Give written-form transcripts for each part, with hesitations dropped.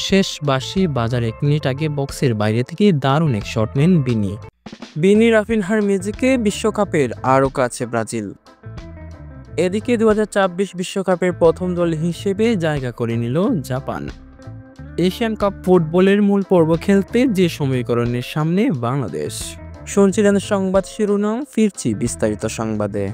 শেষ বাঁশি বাজার ১ মিনিট আগে বক্সের বাইরে থেকে দারুণ এক শট নেন বিনি রাফিনহার ম্যাজিকে বিশ্বকাপের আরও কাছে ব্রাজিল। এদিকে ২০২৪ বিশ্বকাপের প্রথম দল হিসেবে জায়গা করে নিল জাপান। এশিয়ান কাপ ফুটবলের মূল পর্ব খেলতে যে সমীকরণের সামনে বাংলাদেশ। শুনছিলেন সংবাদ শিরোনাম, ফিরছি বিস্তারিত সংবাদে।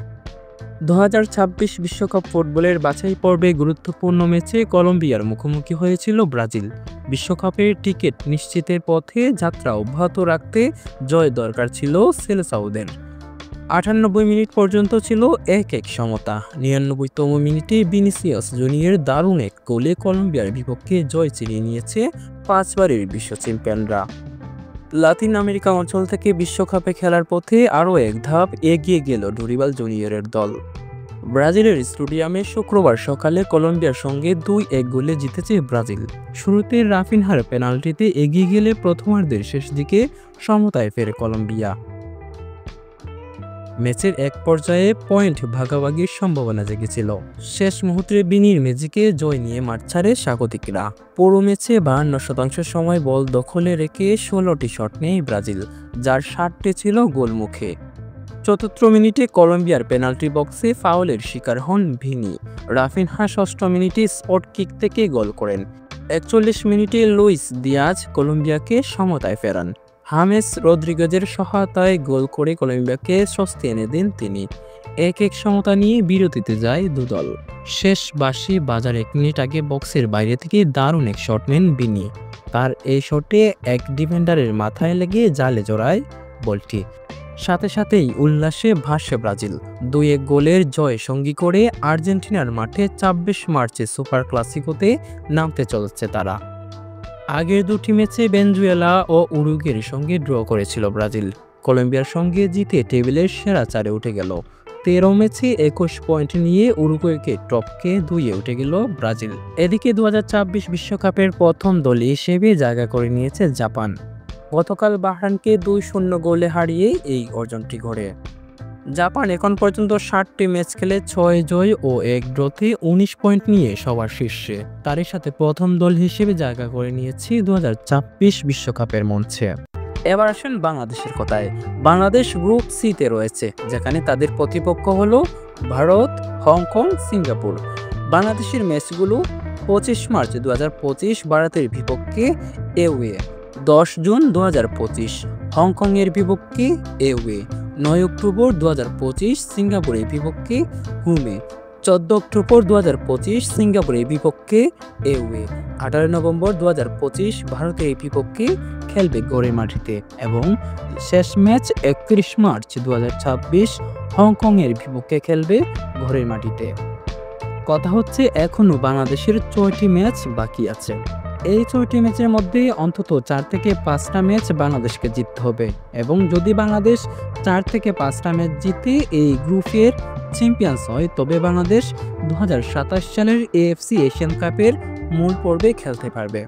২০২৬ বিশ্বকাপ ফুটবলের বাছাই পর্বে গুরুত্বপূর্ণ ম্যাচে কলম্বিয়ার মুখোমুখি হয়েছিল ব্রাজিল। বিশ্বকাপের টিকিট নিশ্চিতের পথে যাত্রা অব্যাহত রাখতে জয় দরকার ছিল সেলেসাওদের। ৯৮ মিনিট পর্যন্ত ছিল ১-১ সমতা। ৯৯তম মিনিটে ভিনিসিয়াস জুনিয়র দারুণ এক গোলে কলম্বিয়ার বিপক্ষে জয় ছিনিয়ে নিয়েছে ৫ বারের বিশ্ব চ্যাম্পিয়নরা। লাতিন আমেরিকা অঞ্চল থেকে বিশ্বকাপে খেলার পথে আরও এক ধাপ এগিয়ে গেল ডোরিবাল জুনিয়রের দল। ব্রাজিলের স্টেডিয়ামে শুক্রবার সকালে কলম্বিয়ার সঙ্গে ২-১ গোলে জিতেছে ব্রাজিল। শুরুতে রাফিনহার পেনাল্টিতে এগিয়ে গেলে প্রথমার্ধের শেষ দিকে সমতায় ফেরে কলম্বিয়া। ম্যাচের এক পর্যায়ে পয়েন্ট ভাগাভাগির সম্ভাবনা জেগেছিল। শেষ মুহূর্তে বিনির ম্যাজিকে জয় নিয়ে মাঠ ছাড়ে স্বাগতিকরা। পুরো ম্যাচে ৫২% সময় বল দখলে রেখে ১৬টি শট নেয় ব্রাজিল, যার ৭টি ছিল গোলমুখে। ৪৪ মিনিটে কলম্বিয়ার পেনাল্টি বক্সে ফাউলের শিকার হন ভিনি। রাফিনহা ৬ষ্ঠ মিনিটে স্পট কিক থেকে গোল করেন। ৪১ মিনিটে লুইস দিয়াজ কলম্বিয়াকে সমতায় ফেরান। হামেস রদ্রিগেজের সহায়তায় গোল করে কলম্বিয়াকে স্বস্তি এনে দেন তিনি। ১-১ সমতা নিয়ে বিরতিতে যায় দুদল। শেষ বাঁশি বাজার ১ মিনিট আগে বক্সের বাইরে থেকে দারুণ এক শট নেন বিনি। তার এই শটে এক ডিফেন্ডারের মাথায় লেগে জালে জড়ায় বলটি। সাথে সাথেই উল্লাসে ভাসে ব্রাজিল। ২-১ গোলের জয় সঙ্গী করে আর্জেন্টিনার মাঠে ২৬ মার্চে সুপার ক্লাসিকোতে নামতে চলেছে তারা। আগের দুটি ম্যাচে ভেনেজুয়েলা ও উরুগুয়ের সঙ্গে ড্র করেছিল ব্রাজিল। কলম্বিয়ার সঙ্গে জিতে টেবিলের সেরা ৪-এ উঠে গেল। ১৩ ম্যাচে ২১ পয়েন্ট নিয়ে উরুগুয়েকে টপকে ২-এ উঠে গেল ব্রাজিল। এদিকে ২০২৬ বিশ্বকাপের প্রথম দল হিসেবে জায়গা করে নিয়েছে জাপান। গতকাল বাহরাইনকে ২-০ গোলে হারিয়ে এই অর্জনটি গড়ে। জাপান এখন পর্যন্ত ৭টি ম্যাচ খেলে ৬ জয় ও ১ ড্রতে ১৯ পয়েন্ট নিয়ে সবার শীর্ষে। তারই সাথে প্রথম দল হিসেবে জায়গা করে নিয়েছে ২০২৬ বিশ্বকাপের মঞ্চে। এবার আসেন বাংলাদেশের কথায়। বাংলাদেশ গ্রুপ সিতে রয়েছে, যেখানে তাদের প্রতিপক্ষ হল ভারত, হংকং, সিঙ্গাপুর। বাংলাদেশের ম্যাচগুলো ২৫ মার্চ ২০২৫ ভারতের বিপক্ষে এওয়ে, ১০ জুন ২০২৫ হংকংয়ের বিপক্ষে এওয়ে, ৯ অক্টোবর ২০২৫ সিঙ্গাপুরের বিপক্ষে হোমে, ১৪ অক্টোবর ২০২৫ সিঙ্গাপুরের বিপক্ষে এওয়ে, ১৮ নভেম্বর ২০২৫ ভারতের বিপক্ষে খেলবে ঘরের মাটিতে এবং শেষ ম্যাচ ৩১ মার্চ ২০২৬ হংকংয়ের বিপক্ষে খেলবে ঘরের মাটিতে। কথা হচ্ছে এখনও বাংলাদেশের ৬টি ম্যাচ বাকি আছে। এই ৬টি ম্যাচের মধ্যে অন্তত ৪ থেকে ৫টা ম্যাচ বাংলাদেশকে জিততে হবে এবং যদি বাংলাদেশ ৪ থেকে ৫টা ম্যাচ জিতে এই গ্রুপের চ্যাম্পিয়ন্স হয়, তবে বাংলাদেশ ২০২৭ সালের এএফসি এশিয়ান কাপের মূল পর্বে খেলতে পারবে।